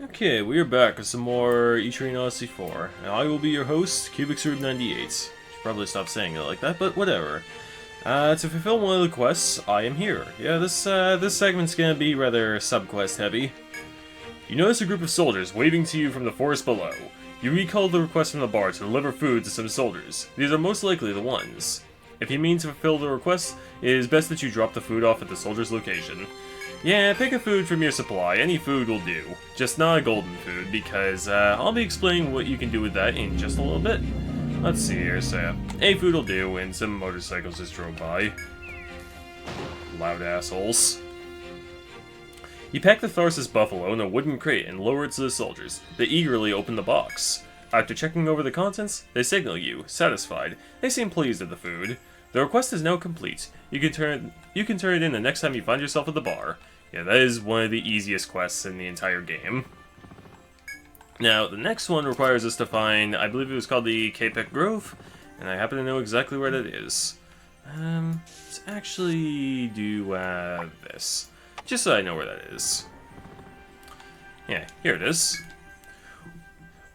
Okay, we are back with some more Etrian Odyssey 4, and I will be your host, CubicSerb98. Should probably stop saying it like that, but whatever. To fulfill one of the quests, I am here. Yeah, this segment's gonna be rather sub-quest heavy. You notice a group of soldiers waving to you from the forest below. You recall the request from the bar to deliver food to some soldiers. These are most likely the ones. If you mean to fulfill the request, it is best that you drop the food off at the soldier's location. Yeah, pick a food from your supply. Any food will do. Just not a golden food, because I'll be explaining what you can do with that in just a little bit. Let's see here, so a food will do, and some motorcycles just drove by. Loud assholes. You pack the Tharsis buffalo in a wooden crate and lower it to the soldiers. They eagerly open the box. After checking over the contents, they signal you, satisfied. They seem pleased with the food. The request is now complete. You can turn it in the next time you find yourself at the bar. Yeah, that is one of the easiest quests in the entire game. Now, the next one requires us to find, I believe it was called the Capek Grove, and I happen to know exactly where that is. Let's actually do this, just so I know where that is. Yeah, here it is.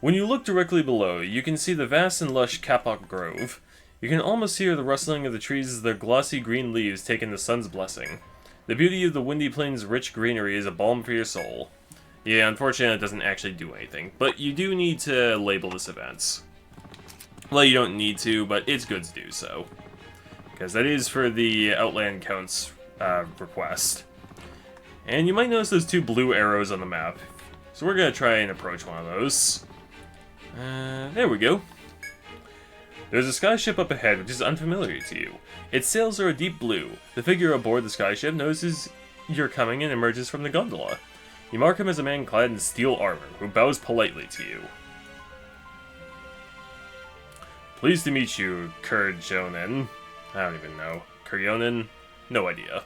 When you look directly below, you can see the vast and lush Capek Grove. You can almost hear the rustling of the trees as their glossy green leaves take in the sun's blessing. The beauty of the Windy Plains' rich greenery is a balm for your soul. Yeah, unfortunately it doesn't actually do anything, but you do need to label this event. Well, you don't need to, but it's good to do so. Because that is for the Outland Count's request. And you might notice those two blue arrows on the map. So we're going to try and approach one of those. There we go. There's a skyship up ahead which is unfamiliar to you. Its sails are a deep blue. The figure aboard the skyship notices you're coming and emerges from the gondola. You mark him as a man clad in steel armor, who bows politely to you. Pleased to meet you, Kurjonen. I don't even know. Kurjonen? No idea.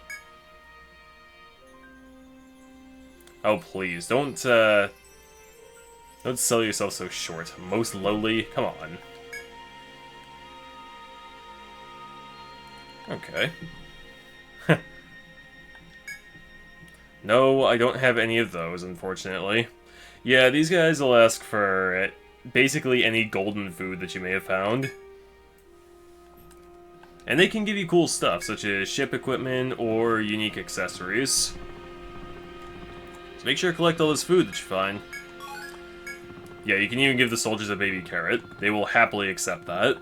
Oh please, don't sell yourself so short. Most lowly? Come on. Okay. No, I don't have any of those, unfortunately. Yeah, these guys will ask for basically any golden food that you may have found. And they can give you cool stuff, such as ship equipment or unique accessories. So make sure to collect all this food that you find. Yeah, you can even give the soldiers a baby carrot. They will happily accept that.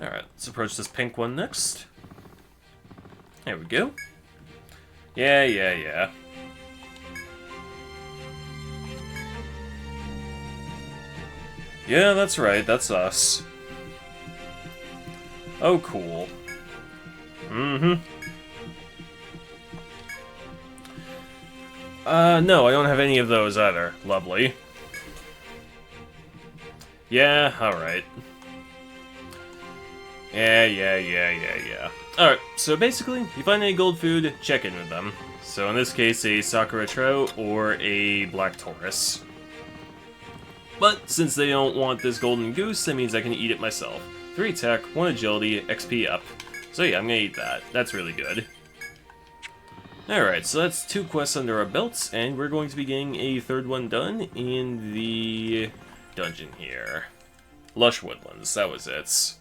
Alright, let's approach this pink one next. There we go. Yeah. Yeah, that's right, that's us. Oh, cool. No, I don't have any of those either. Lovely. Yeah, alright. Yeah. Alright, so basically, you find any gold food, check in with them. So in this case, a Sakura trout or a black Taurus. But since they don't want this golden goose, that means I can eat it myself. 3 attack, 1 agility, XP up. So yeah, I'm gonna eat that. That's really good. Alright, so that's 2 quests under our belts, and we're going to be getting a 3rd one done in the dungeon here. Lush Woodlands, that was it.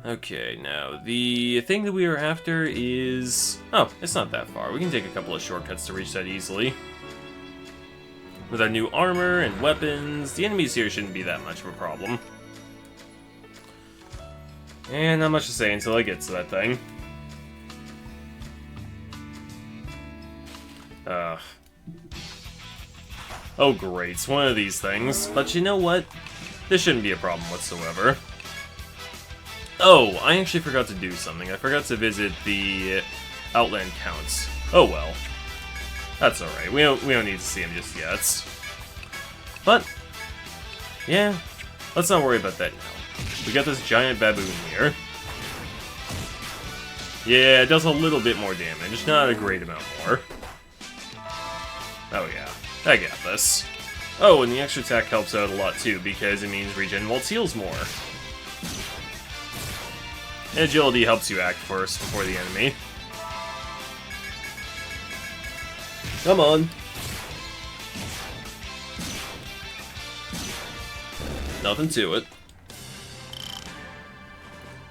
Okay, now, the thing that we are after is... Oh, it's not that far. We can take a couple of shortcuts to reach that easily. With our new armor and weapons, the enemies here shouldn't be that much of a problem. And not much to say until I get to that thing. Oh great, it's one of these things. But you know what? This shouldn't be a problem whatsoever. Oh, I actually forgot to do something. I forgot to visit the Outland Counts. Oh well. That's alright. We don't need to see him just yet. But, yeah, let's not worry about that now. We got this giant baboon here. Yeah, it does a little bit more damage, not a great amount more. Oh yeah, I got this. Oh, and the extra attack helps out a lot too, because it means regen while it heals more. And agility helps you act first before the enemy. Come on. Nothing to it.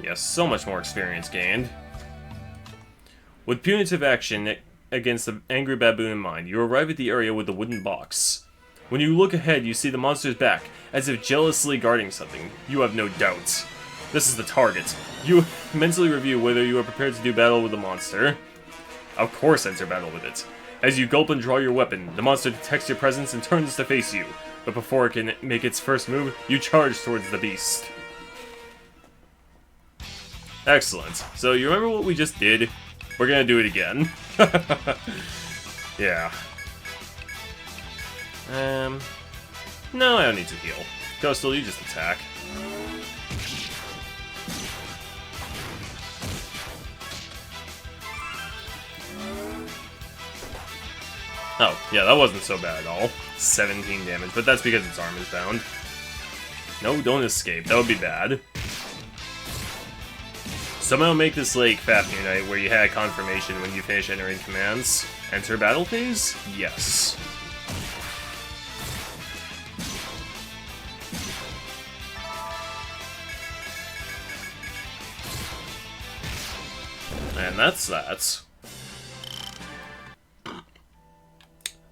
Yes, so much more experience gained. With punitive action against the angry baboon in mind, you arrive at the area with the wooden box. When you look ahead, you see the monster's back, as if jealously guarding something. You have no doubts. This is the target. You mentally review whether you are prepared to do battle with the monster. Of course, enter battle with it. As you gulp and draw your weapon, the monster detects your presence and turns to face you. But before it can make its first move, you charge towards the beast. Excellent. So you remember what we just did? We're gonna do it again. Yeah. No, I don't need to heal. Coastal, you just attack. Oh, yeah, that wasn't so bad at all. 17 damage, but that's because its arm is bound. No, don't escape. That would be bad. Somehow make this like Fafnir Night where you had confirmation when you finish entering commands. Enter battle phase? Yes. And that's that.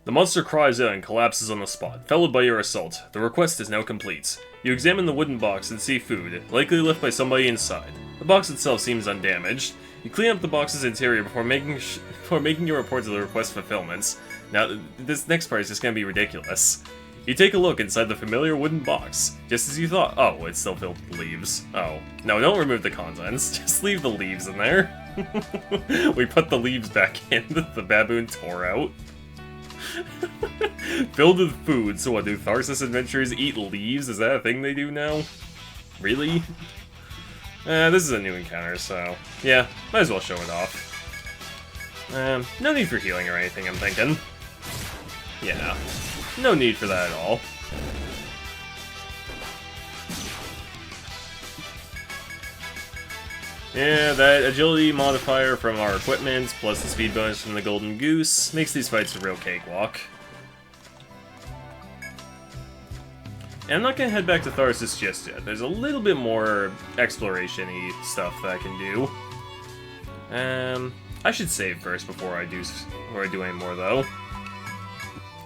The monster cries out and collapses on the spot, followed by your assault. The request is now complete. You examine the wooden box and see food, likely left by somebody inside. The box itself seems undamaged. You clean up the box's interior before making your report to the request fulfillments. Now, this next part is just gonna be ridiculous. You take a look inside the familiar wooden box, just as you thought. Oh, it's still filled with leaves. Oh. No, don't remove the contents. Just leave the leaves in there. We put the leaves back in that the baboon tore out. Filled with food, so what, do Tharsis adventurers eat leaves? Is that a thing they do now? Really? This is a new encounter, so yeah, might as well show it off. No need for healing or anything, I'm thinking. Yeah, no need for that at all. Yeah, that agility modifier from our equipment, plus the speed bonus from the Golden Goose, makes these fights a real cakewalk. And I'm not gonna head back to Tharsis just yet. There's a little bit more exploration-y stuff that I can do. I should save first before I do any more, though.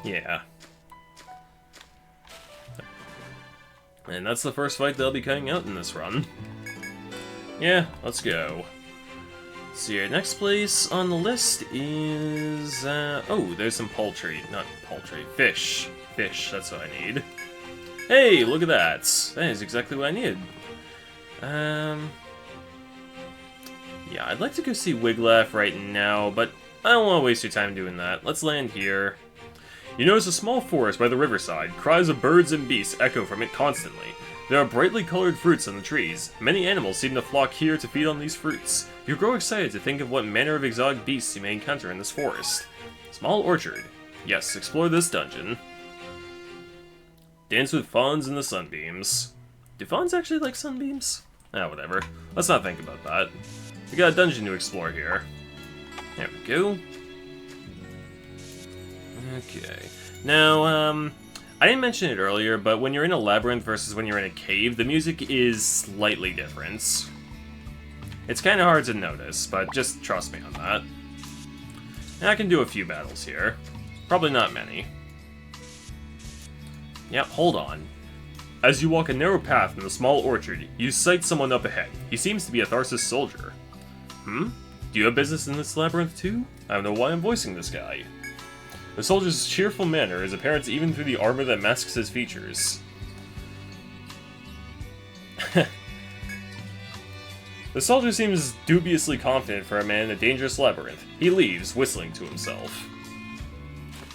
Yeah. And that's the first fight that'll be coming out in this run. Yeah, let's go. So your next place on the list is, oh, there's some poultry. Not poultry, fish. Fish, that's what I need. Hey, look at that. That is exactly what I needed. Yeah, I'd like to go see Wiglaf right now, but I don't want to waste your time doing that. Let's land here. You notice a small forest by the riverside. Cries of birds and beasts echo from it constantly. There are brightly colored fruits on the trees. Many animals seem to flock here to feed on these fruits. You grow excited to think of what manner of exotic beasts you may encounter in this forest. Small orchard. Yes, explore this dungeon. Dance with Fawns in the sunbeams. Do Fawns actually like sunbeams? Ah, whatever. Let's not think about that. We got a dungeon to explore here. There we go. Okay. Now, I didn't mention it earlier, but when you're in a labyrinth versus when you're in a cave, the music is slightly different. It's kind of hard to notice, but just trust me on that. And I can do a few battles here. Probably not many. Yep, hold on. As you walk a narrow path in the small orchard, you sight someone up ahead. He seems to be a Tharsis soldier. Do you have business in this labyrinth too? I don't know why I'm voicing this guy. The soldier's cheerful manner is apparent even through the armor that masks his features. The soldier seems dubiously confident for a man in a dangerous labyrinth. He leaves, whistling to himself.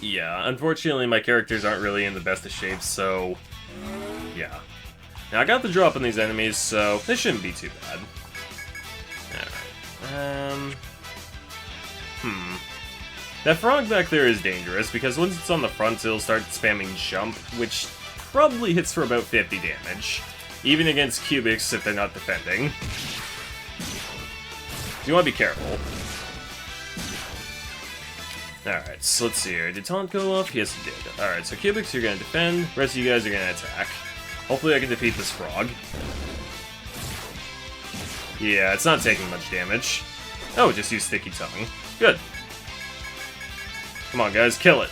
Yeah, unfortunately my characters aren't really in the best of shapes, so yeah. Now I got the drop on these enemies, so this shouldn't be too bad. Alright. That frog back there is dangerous, because once it's on the front, it'll start spamming jump, which probably hits for about 50 damage. Even against cubics if they're not defending. So you want to be careful. Alright, so let's see here. Did Taunt go off? Yes, it did. Alright, so Cubics, you're gonna defend. The rest of you guys are gonna attack. Hopefully I can defeat this frog. Yeah, it's not taking much damage. Oh, just use Sticky Tongue. Good. Come on, guys, kill it.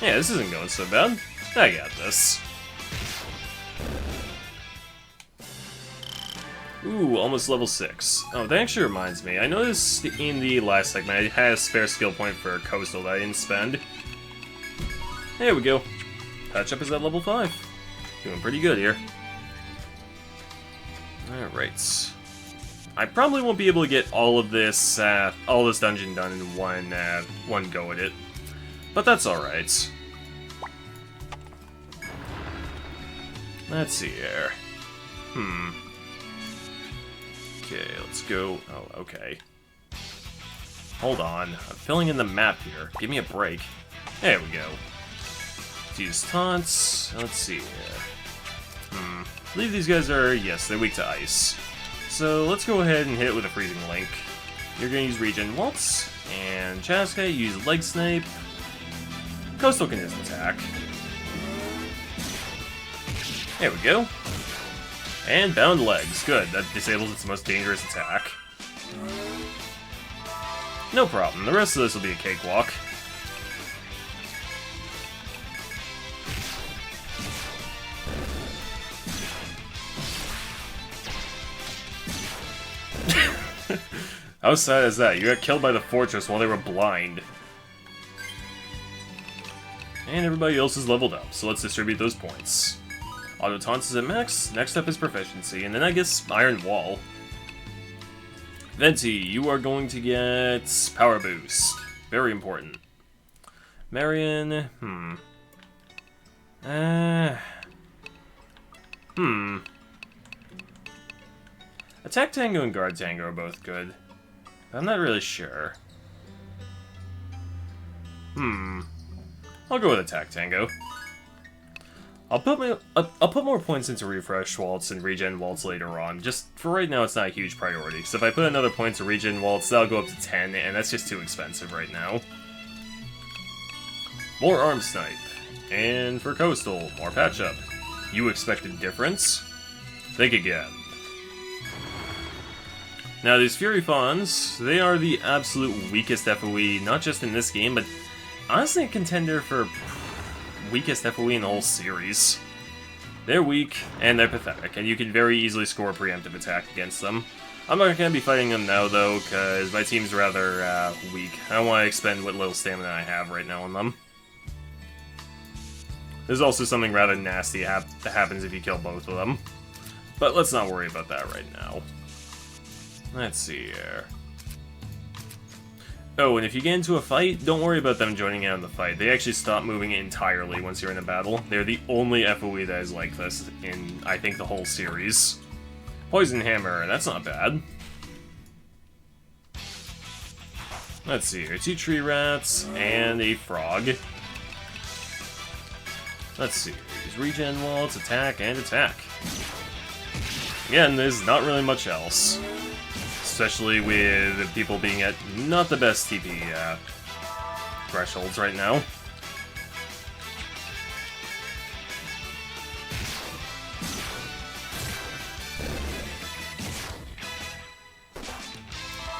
Yeah, this isn't going so bad. I got this. Ooh, almost level 6. Oh, that actually reminds me. I noticed in the last segment I had a spare skill point for Coastal that I didn't spend. There we go. Patch up is at level 5. Doing pretty good here. Alright. I probably won't be able to get all this dungeon done in one go at it. But that's alright. Let's see here. Okay, let's go. Oh, okay. Hold on. I'm filling in the map here. Give me a break. There we go. Let's use taunts. Let's see here. I believe these guys are, yes, they're weak to ice. So let's go ahead and hit it with a freezing link. You're going to use Regen Waltz. And Chaska, use Leg Snipe. Coastal can just attack. There we go. And Bound Legs. Good, that disables its most dangerous attack. No problem, the rest of this will be a cakewalk. How sad is that? You got killed by the fortress while they were blind. And everybody else is leveled up, so let's distribute those points. Auto Taunts is at max, next up is Proficiency, and then I guess Iron Wall. Venti, you are going to get Power Boost. Very important. Marion, Attack Tango and Guard Tango are both good. I'm not really sure. I'll go with Attack Tango. I'll put more points into Refresh Waltz and Regen Waltz later on. Just for right now, it's not a huge priority. So if I put another point to Regen Waltz, that'll go up to 10, and that's just too expensive right now. More Arm Snipe. And for Coastal, more Patch Up. You expected difference? Think again. Now these Fury Fawns, they are the absolute weakest FOE, not just in this game, but honestly a contender for weakest FOE in the whole series. They're weak, and they're pathetic, and you can very easily score a preemptive attack against them. I'm not going to be fighting them now, though, because my team's rather weak. I don't want to expend what little stamina I have right now on them. There's also something rather nasty that happens if you kill both of them. But let's not worry about that right now. Let's see here. Oh, and if you get into a fight, don't worry about them joining in on the fight. They actually stop moving entirely once you're in a battle. They're the only FOE that is like this in, I think, the whole series. Poison Hammer, that's not bad. Let's see here. 2 tree rats and a frog. Let's see. Use Regen Waltz, attack, and attack. Again, there's not really much else. Especially with people being at not the best TP thresholds right now.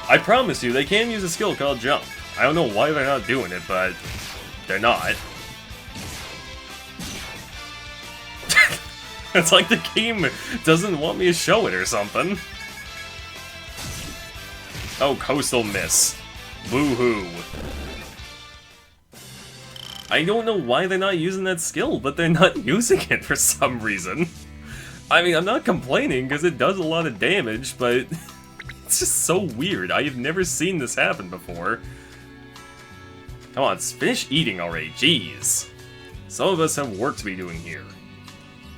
I promise you, they can use a skill called Jump. I don't know why they're not doing it, but they're not. It's like the game doesn't want me to show it or something. Oh, Coastal miss. Boo-hoo. I don't know why they're not using that skill, but they're not using it for some reason. I mean, I'm not complaining, because it does a lot of damage, but it's just so weird. I have never seen this happen before. Come on, finish eating already, jeez. Some of us have work to be doing here.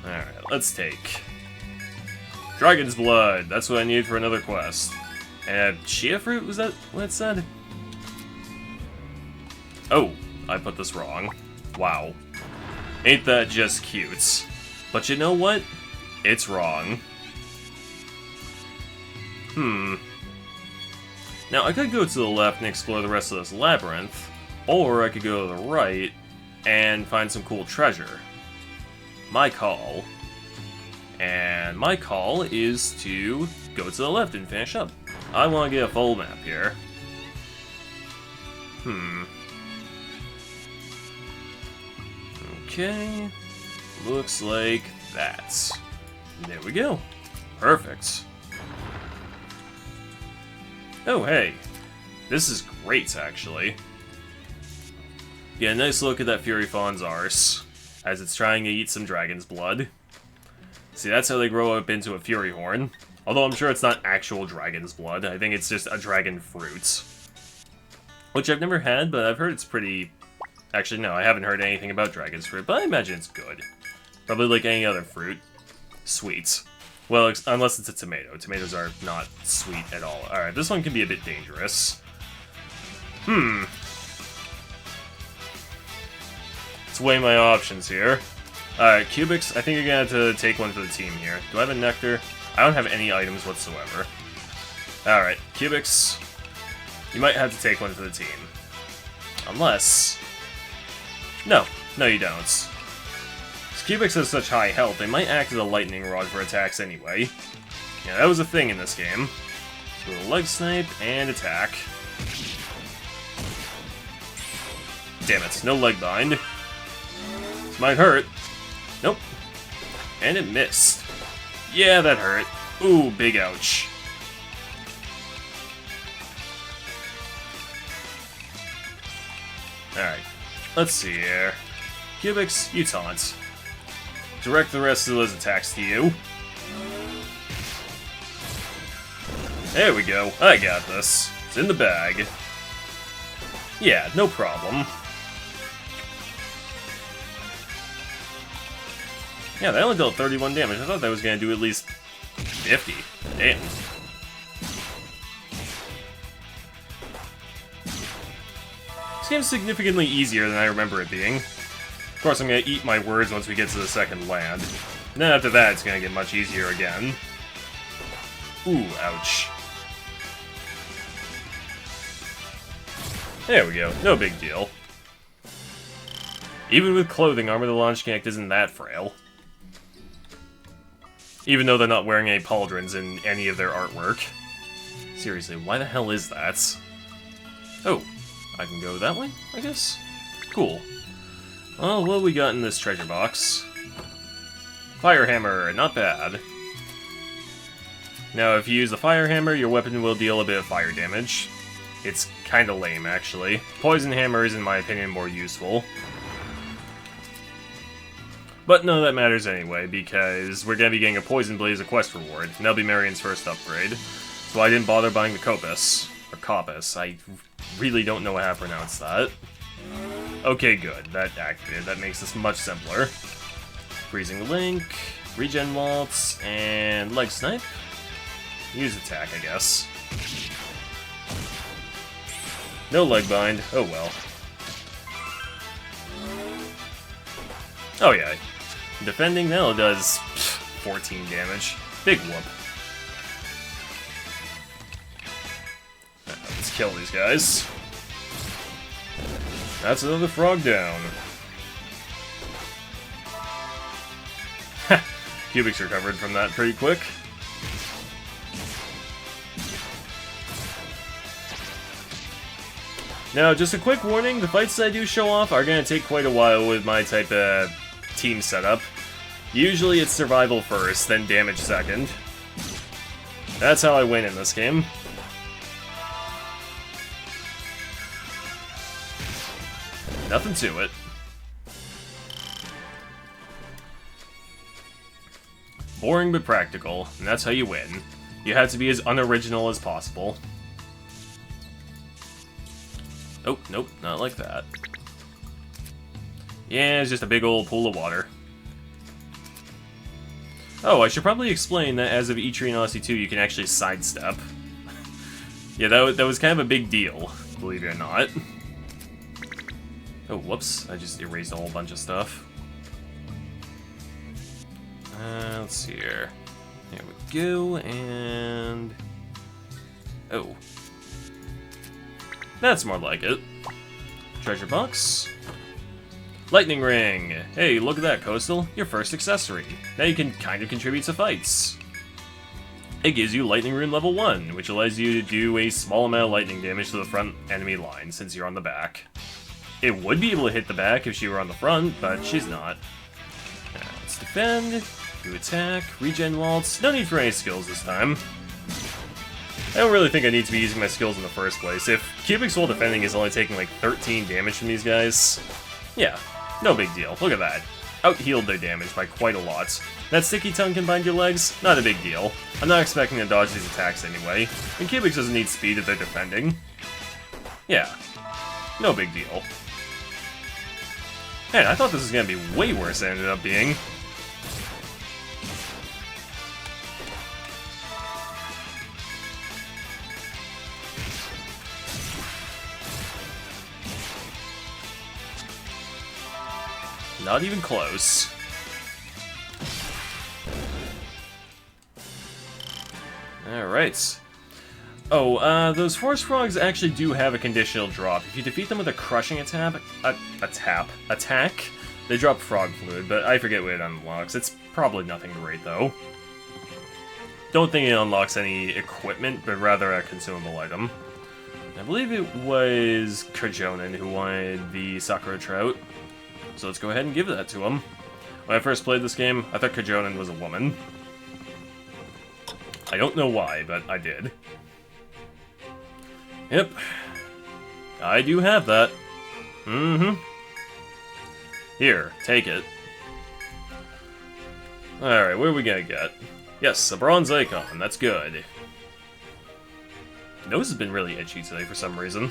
Alright, let's take Dragon's Blood. That's what I need for another quest. And Chia Fruit, was that what it said? Oh, I put this wrong. Wow. Ain't that just cute? But you know what? It's wrong. Now, I could go to the left and explore the rest of this labyrinth, or I could go to the right and find some cool treasure. My call. And my call is to go to the left and finish up. I want to get a full map here. Okay. Looks like that. There we go. Perfect. Oh, hey. This is great, actually. Get a nice look at that Fury Fawn's arse, as it's trying to eat some dragon's blood. See, that's how they grow up into a Fury Horn. Although I'm sure it's not actual dragon's blood. I think it's just a dragon fruit. Which I've never had, but I've heard it's pretty... Actually, no, I haven't heard anything about dragon's fruit, but I imagine it's good. Probably like any other fruit. Sweet. Well, unless it's a tomato. Tomatoes are not sweet at all. Alright, this one can be a bit dangerous. Let's weigh my options here. Alright, Cubics, I think you're gonna have to take one for the team here. Do I have a Nectar? I don't have any items whatsoever. Alright, Cubics, you might have to take one for the team. Unless... No, you don't. Since Cubics has such high health, they might act as a lightning rod for attacks anyway. Yeah, that was a thing in this game. So a leg snipe and attack. Damn it, no leg bind. This might hurt. Nope. And it missed. Yeah, that hurt. Ooh, big ouch. Alright. Let's see here. Cubics, you taunt. Direct the rest of those attacks to you. There we go. I got this. It's in the bag. Yeah, no problem. Yeah, that only dealt 31 damage. I thought that was going to do at least 50. Damn. This game's significantly easier than I remember it being. Of course, I'm going to eat my words once we get to the second land. And then after that, it's going to get much easier again. Ooh, ouch. There we go. No big deal. Even with clothing armor, the Launch Connect isn't that frail. Even though they're not wearing any pauldrons in any of their artwork. Seriously, why the hell is that? Oh, I can go that way, I guess? Cool. Well, what we got in this treasure box? Fire Hammer, not bad. Now, if you use the Fire Hammer, your weapon will deal a bit of fire damage. It's kinda lame, actually. Poison Hammer is, in my opinion, more useful. But none of that matters anyway, because we're gonna be getting a Poison Blade as a quest reward, and that'll be Marion's first upgrade. So I didn't bother buying the Copus. Or Copus, I really don't know how to pronounce that. Okay, good, that activated. That makes this much simpler. Freezing Link, Regen Waltz, and Leg Snipe. Use attack, I guess. No leg bind, oh well. Oh yeah, defending now does 14 damage. Big whoop. Let's kill these guys. That's another frog down. Cubics recovered from that pretty quick. Now, just a quick warning, the fights that I do show off are going to take quite a while with my type of team setup. Usually it's survival first, then damage second. That's how I win in this game. Nothing to it. Boring but practical, and that's how you win. You have to be as unoriginal as possible. Oh, nope, not like that. Yeah, it's just a big old pool of water. Oh, I should probably explain that as of Etrian Odyssey 2, you can actually sidestep. Yeah, that was kind of a big deal, believe it or not. Oh, whoops, I just erased a whole bunch of stuff. Let's see here. There we go, and... Oh. That's more like it. Treasure box. Lightning ring. Hey, look at that, Coastal. Your first accessory. Now you can kind of contribute to fights. It gives you Lightning Rune level 1, which allows you to do a small amount of lightning damage to the front enemy line, since you're on the back. It would be able to hit the back if she were on the front, but she's not. Now, let's defend, do attack, regen waltz. No need for any skills this time. I don't really think I need to be using my skills in the first place. If Cubix while defending is only taking like 13 damage from these guys, yeah, no big deal. Look at that. Out-healed their damage by quite a lot. That sticky tongue can bind your legs? Not a big deal. I'm not expecting to dodge these attacks anyway. And Cubix doesn't need speed if they're defending. Yeah, no big deal. Man, I thought this was gonna be way worse than it ended up being. Not even close. Alright. Oh, those forest frogs actually do have a conditional drop. If you defeat them with a crushing attack, they drop frog fluid, but I forget what it unlocks. It's probably nothing great, though. Don't think it unlocks any equipment, but rather a consumable item. I believe it was Kajonin who wanted the Sakura Trout. So let's go ahead and give that to him. When I first played this game, I thought Kajonin was a woman. I don't know why, but I did. Yep. I do have that. Mm-hmm. Here, take it. Alright, what are we gonna get? Yes, a bronze icon. That's good. Nose has been really itchy today for some reason.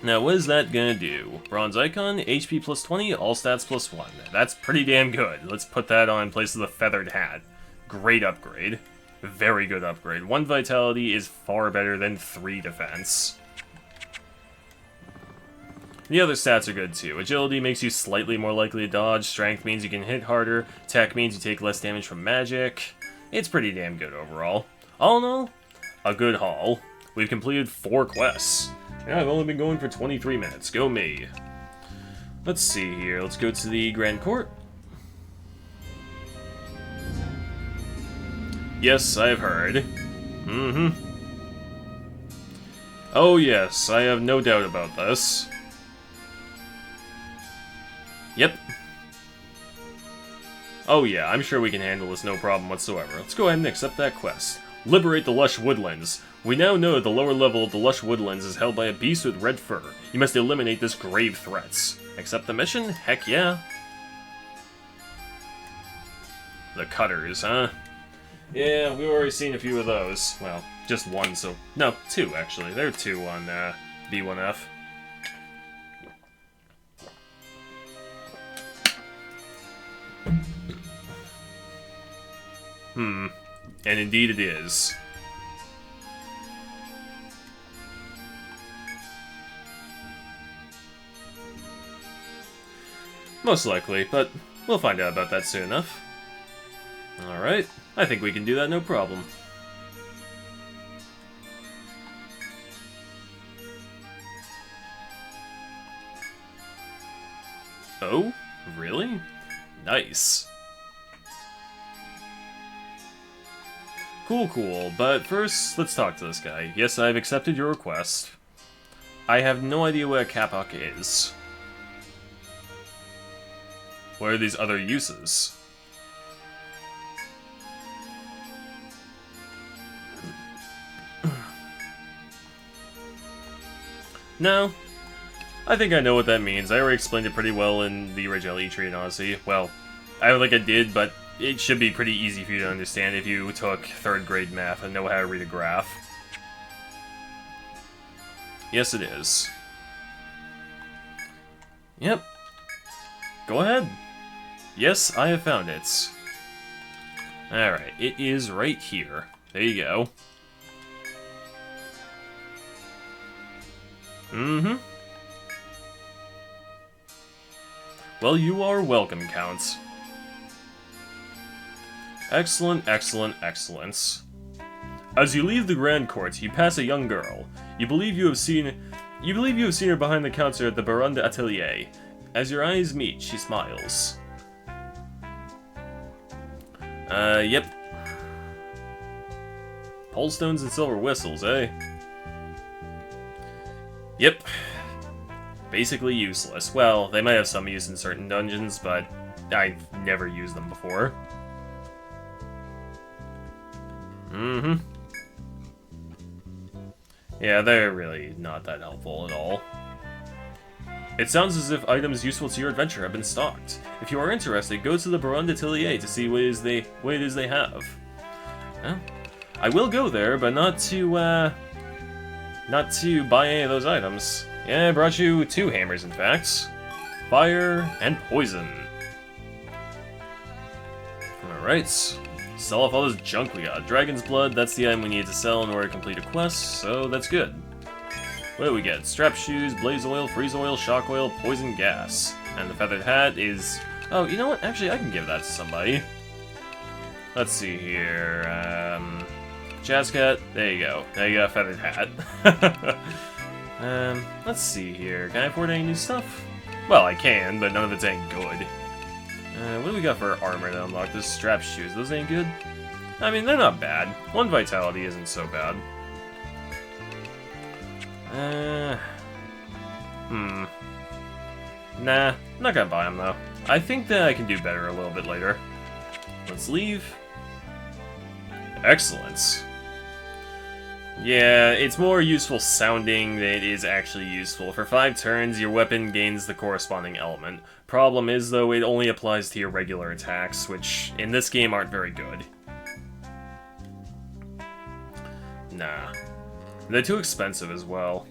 Now, what is that gonna do? Bronze icon, HP plus 20, all stats plus 1. That's pretty damn good. Let's put that on in place of the feathered hat. Great upgrade. Very good upgrade. 1 vitality is far better than 3 defense. The other stats are good too. Agility makes you slightly more likely to dodge, strength means you can hit harder, tech means you take less damage from magic. It's pretty damn good overall. All in all, a good haul. We've completed 4 quests. Yeah, I've only been going for 23 minutes. Go me. Let's see here. Let's go to the Grand Court. Yes, I've heard. Mm-hmm. Oh yes, I have no doubt about this. Yep. Oh yeah, I'm sure we can handle this no problem whatsoever. Let's go ahead and accept that quest. Liberate the Lush Woodlands. We now know the lower level of the Lush Woodlands is held by a beast with red fur. You must eliminate this grave threats. Accept the mission? Heck yeah. The Cutters, huh? Yeah, we've already seen a few of those. Well, just one, so... No, 2, actually. There are 2 on B1F. And indeed it is. Most likely, but we'll find out about that soon enough. Alright, I think we can do that no problem. Oh? Really? Nice. Cool, cool, but first, let's talk to this guy. Yes, I've accepted your request. I have no idea what a Kapok is. What are these other uses? No. I think I know what that means. I already explained it pretty well in the original Etrian Odyssey. Well, I don't think I did, but it should be pretty easy for you to understand if you took 3rd grade math and know how to read a graph. Yes, it is. Yep. Go ahead. Yes, I have found it. Alright, it is right here. There you go. Mm-hmm. Well, you are welcome, Count. Excellent, excellent, excellence. As you leave the Grand Court, you pass a young girl. You believe you have seen her behind the counter at the Baron de Atelier. As your eyes meet, she smiles. Yep. Pole stones and silver whistles, eh? Yep. Basically useless. Well, they might have some use in certain dungeons, but I've never used them before. Mm-hmm. Yeah, they're really not that helpful at all. It sounds as if items useful to your adventure have been stocked. If you are interested, go to the Baron d'Atelier to see what it is they have. Huh? I will go there, but not to buy any of those items. Yeah, I brought you 2 hammers, in fact. Fire and poison. Alright. Sell off all this junk we got. Dragon's blood, that's the item we need to sell in order to complete a quest, so that's good. What do we get? Strap shoes, blaze oil, freeze oil, shock oil, poison gas. And the feathered hat is... Oh, you know what? Actually, I can give that to somebody. Let's see here. Jazzcat, there you go. Now you got a feathered hat. Let's see here. Can I afford any new stuff? Well, I can, but none of it's any good. What do we got for armor to unlock? Those strap shoes, those ain't good? I mean, they're not bad. 1 vitality isn't so bad. Nah, I'm not gonna buy them, though. I think that I can do better a little bit later. Let's leave. Excellent. Yeah, it's more useful sounding than it is actually useful. For 5 turns, your weapon gains the corresponding element. Problem is, though, it only applies to your regular attacks, which, in this game, aren't very good. Nah. They're too expensive as well.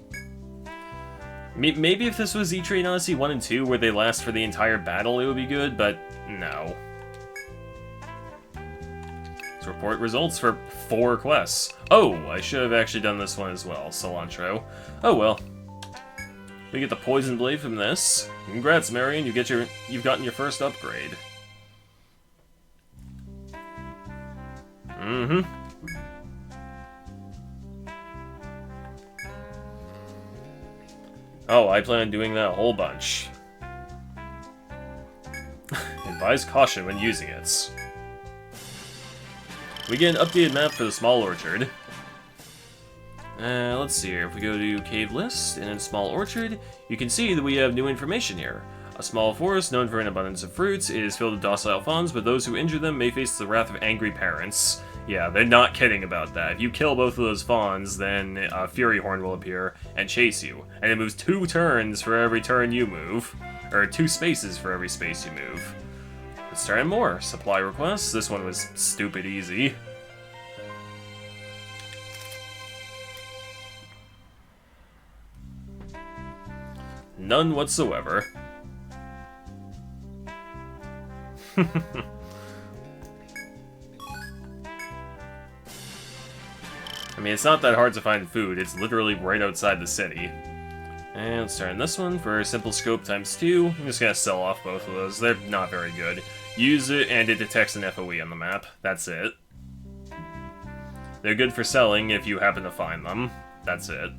Maybe if this was Etrian Odyssey 1 and 2, where they last for the entire battle, it would be good, but no. Let's report results for 4 quests. Oh, I should have actually done this one as well, cilantro. Oh well. We get the poison blade from this. Congrats, Marion, you've gotten your first upgrade. Mm-hmm. Oh, I plan on doing that a whole bunch. Advise caution when using it. We get an updated map for the Small Orchard. Let's see here. If we go to Cave List, and in Small Orchard, you can see that we have new information here. A small forest, known for an abundance of fruits, is filled with docile fawns, but those who injure them may face the wrath of angry parents. Yeah, they're not kidding about that. If you kill both of those fawns, then a Fury Horn will appear and chase you. And it moves 2 turns for every turn you move. Or 2 spaces for every space you move. Let's try more. Supply requests. This one was stupid easy. None whatsoever. I mean, it's not that hard to find food. It's literally right outside the city. And let's turn this one for simple scope ×2. I'm just gonna sell off both of those. They're not very good. Use it and it detects an FOE on the map. That's it. They're good for selling if you happen to find them. That's it.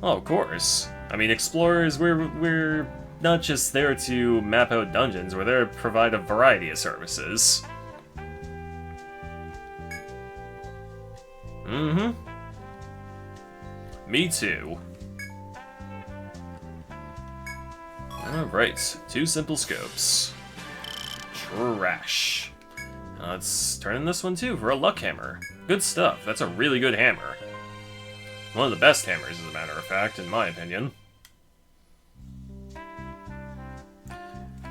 Oh, of course. I mean, explorers, we're not just there to map out dungeons. We're there to provide a variety of services. Mm-hmm. Me too. Alright, 2 simple scopes. Trash. Let's turn in this one too for a luck hammer. Good stuff, that's a really good hammer. One of the best hammers, as a matter of fact, in my opinion.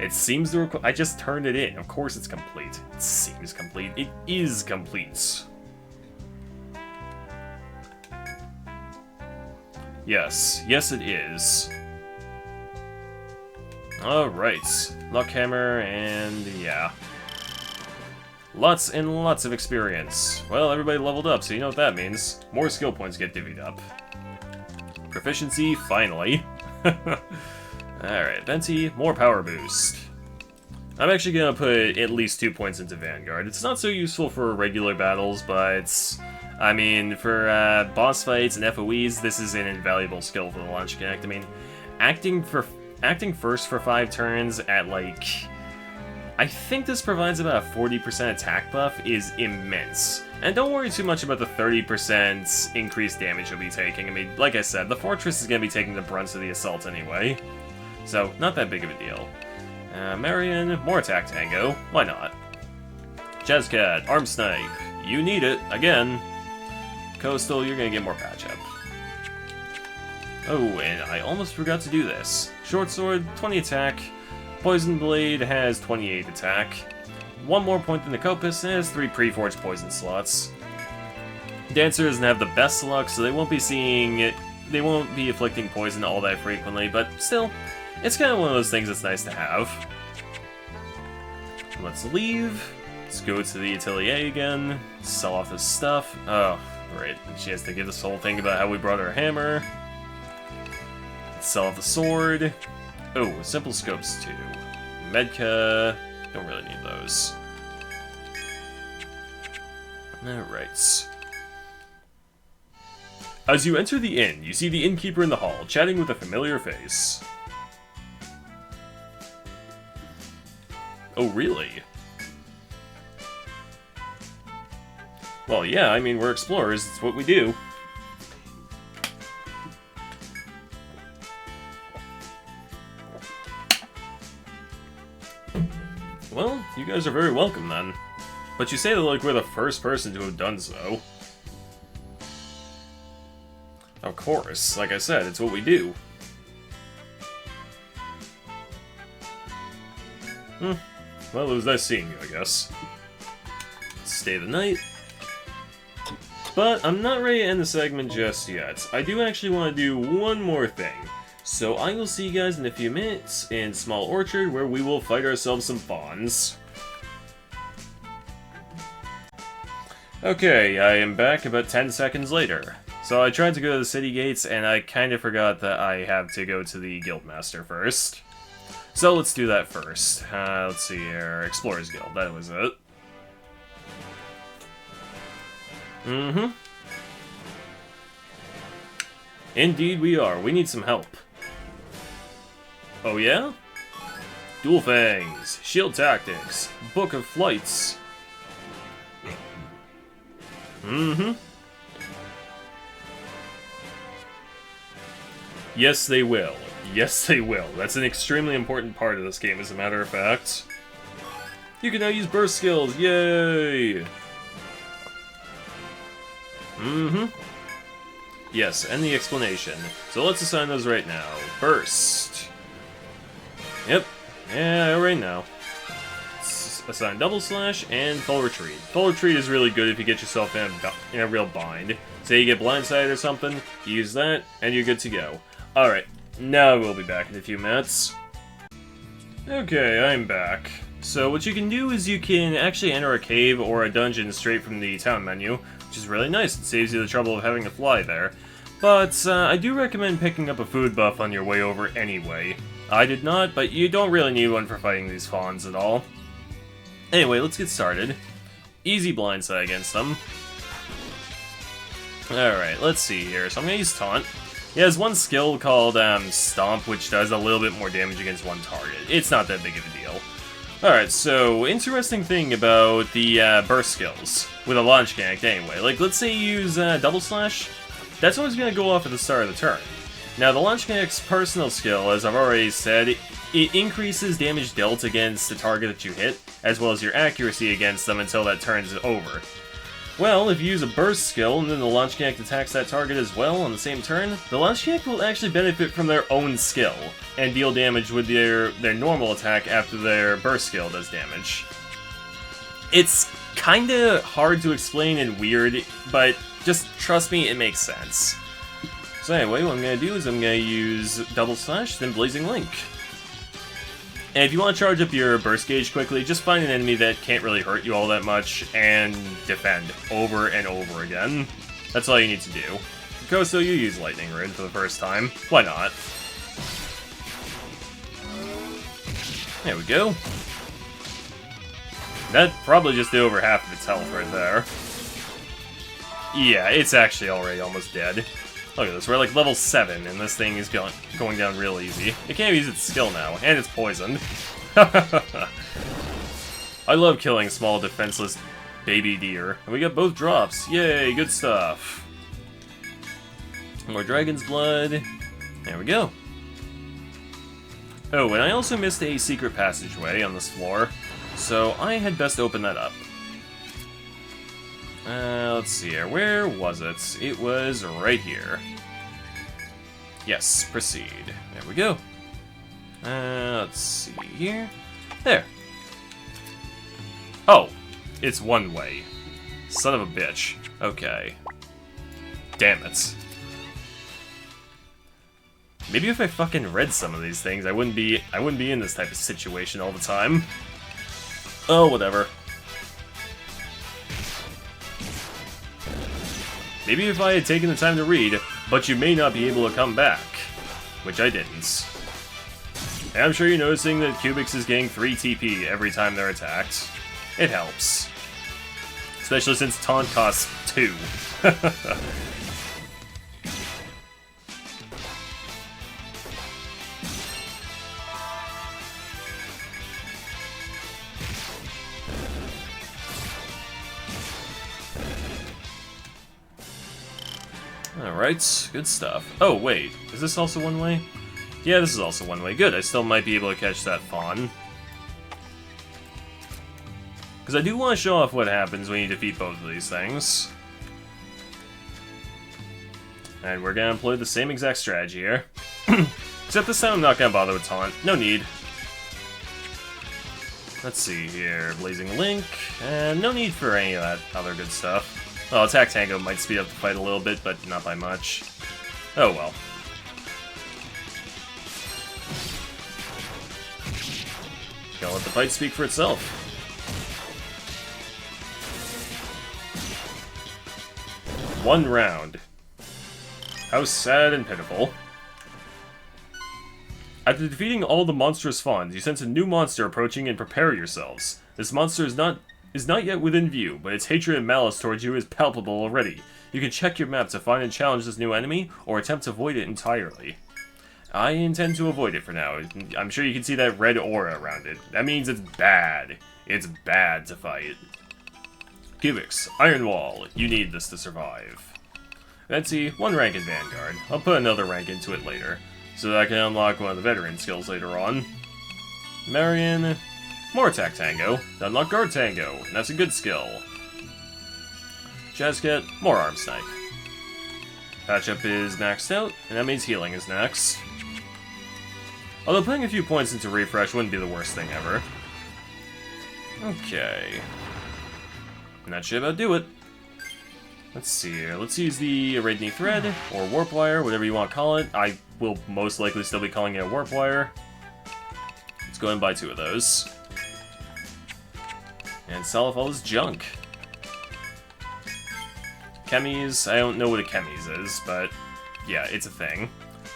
It seems to I just turned it in. Of course it's complete. It seems complete. It is complete. Yes. Yes, it is. Alright. Luck hammer, and yeah. Lots and lots of experience. Well, everybody leveled up, so you know what that means. More skill points get divvied up. Proficiency, finally. Alright, Venti, more power boost. I'm actually gonna put at least 2 points into Vanguard. It's not so useful for regular battles, but I mean, for boss fights and FOEs, this is an invaluable skill for the Launch Connect. I mean, acting first for 5 turns at, like, I think this provides about a 40% attack buff is immense. And don't worry too much about the 30% increased damage you'll be taking. I mean, like I said, the Fortress is going to be taking the brunt of the assault anyway. So, not that big of a deal. Marion, more attack tango. Why not? Jazzcat, Arm Snipe. You need it, again. Coastal, you're going to get more patch up. Oh, and I almost forgot to do this. Short Sword, 20 attack. Poison Blade has 28 attack. 1 more point than the Copus, and has 3 pre-forged poison slots. Dancer doesn't have the best luck, so they won't be afflicting poison all that frequently, but still, it's kind of one of those things that's nice to have. Let's leave. Let's go to the Atelier again. Sell off this stuff. Oh, great. She has to give this whole thing about how we brought her hammer. Let's sell off the sword. Oh, simple scopes too. Medka. Don't really need those. Alright. As you enter the inn, you see the innkeeper in the hall, chatting with a familiar face. Oh, really? Well, yeah, I mean, we're explorers, it's what we do. Well, you guys are very welcome, then. But you say that like we're the first person to have done so. Of course, like I said, it's what we do. Well, it was nice seeing you, I guess. Stay the night. But I'm not ready to end the segment just yet. I do actually want to do one more thing. So I will see you guys in a few minutes in Small Orchard, where we will fight ourselves some Fawns. Okay, I am back about 10 seconds later. So I tried to go to the city gates, and I kind of forgot that I have to go to the Guildmaster first. So let's do that first. Let's see here. Explorers Guild, that was it. Indeed we are. We need some help. Oh yeah? Dual Fangs, Shield Tactics, Book of Flights. Yes, they will. Yes, they will. That's an extremely important part of this game, as a matter of fact. You can now use burst skills. Yay! Yes, and the explanation. So let's assign those right now. Burst. Yep. Yeah, right now. Assign Double Slash and Full Retreat. Full Retreat is really good if you get yourself in a real bind. Say you get blindsided or something, use that, and you're good to go. Alright, now we'll be back in a few minutes. Okay, I'm back. So what you can do is you can actually enter a cave or a dungeon straight from the town menu, which is really nice. It saves you the trouble of having to fly there. But I do recommend picking up a food buff on your way over anyway. I did not, but you don't really need one for fighting these Fawns at all. Anyway, let's get started. Easy blindside against them. Alright, let's see here. So I'm gonna use Taunt. He has one skill called Stomp, which does a little bit more damage against one target. It's not that big of a deal. Alright, so interesting thing about the burst skills with a launch connect anyway. Like, let's say you use Double Slash. That's always going to go off at the start of the turn. Now, the launch connect's personal skill, as I've already said, it increases damage dealt against the target that you hit, as well as your accuracy against them until that turn is over. Well, if you use a burst skill and then the launch connect attacks that target as well on the same turn, the launch connect will actually benefit from their own skill and deal damage with their normal attack after their burst skill does damage. It's kinda hard to explain and weird, but just trust me, it makes sense. So anyway, what I'm gonna do is I'm gonna use Double Slash, then Blazing Link. And if you want to charge up your burst gauge quickly, just find an enemy that can't really hurt you all that much and defend over and over again. That's all you need to do. Koso, you use Lightning Rune for the first time. Why not? There we go. That probably just did over half of its health right there. Yeah, it's actually already almost dead. Look at this, we're like level 7, and this thing is going down real easy. It can't use its skill now, and it's poisoned. I love killing small, defenseless baby deer. And we got both drops. Yay, good stuff. More dragon's blood. There we go. Oh, and I also missed a secret passageway on this floor, so I had best open that up. Let's see here. Where was it? It was right here. Yes, proceed. There we go. Let's see here. There. Oh, it's one way. Son of a bitch. Okay. Damn it. Maybe if I fucking read some of these things, I wouldn't be in this type of situation all the time. Oh, whatever. Maybe if I had taken the time to read, but you may not be able to come back. Which I didn't. And I'm sure you're noticing that Cubics is getting 3 TP every time they're attacked. It helps. Especially since taunt costs 2. Alright, good stuff. Oh, wait. Is this also one way? Yeah, this is also one way. Good, I still might be able to catch that fawn. Because I do want to show off what happens when you defeat both of these things. And we're going to employ the same exact strategy here. Except this time I'm not going to bother with taunt. No need. Let's see here. Blazing Link. And no need for any of that other good stuff. Well, Attack Tango might speed up the fight a little bit, but not by much. Oh well. Gonna let the fight speak for itself. One round. How sad and pitiful. After defeating all the monstrous fawns, you sense a new monster approaching and prepare yourselves. This monster is not yet within view, but its hatred and malice towards you is palpable already. You can check your map to find and challenge this new enemy, or attempt to avoid it entirely. I intend to avoid it for now. I'm sure you can see that red aura around it. That means it's bad. It's bad to fight. Cubics, Iron Wall, you need this to survive. Let's see, 1 rank in Vanguard. I'll put another rank into it later, so that I can unlock one of the veteran skills later on. Marion, more Attack Tango, to unlock Guard Tango, and that's a good skill. Jazzcat, more Arm Snipe. Patch-up is maxed out, and that means healing is next. Although putting a few points into Refresh wouldn't be the worst thing ever. Okay. And that should about do it. Let's see here. Let's use the Arachne Thread, or Warp Wire, whatever you want to call it. I will most likely still be calling it a Warp Wire. Let's go and buy 2 of those. And sell off all this junk. Chemies, I don't know what a Chemies is, but yeah, it's a thing.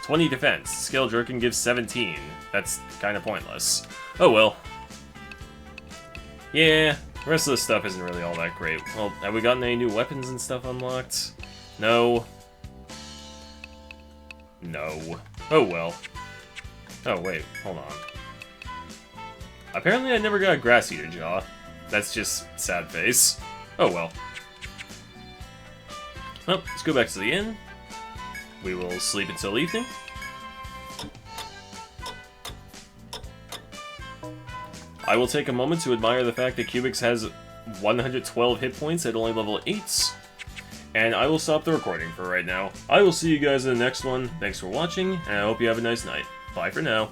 20 defense, Scale Jerkin gives 17. That's kind of pointless. Oh well. Yeah, the rest of this stuff isn't really all that great. Well, have we gotten any new weapons and stuff unlocked? No. No. Oh well. Oh wait, hold on. Apparently I never got a Grass Eater Jaw. That's just sad face. Oh well. Well, let's go back to the inn. We will sleep until evening. I will take a moment to admire the fact that Cubics has 112 hit points at only level 8s. And I will stop the recording for right now. I will see you guys in the next one. Thanks for watching, and I hope you have a nice night. Bye for now.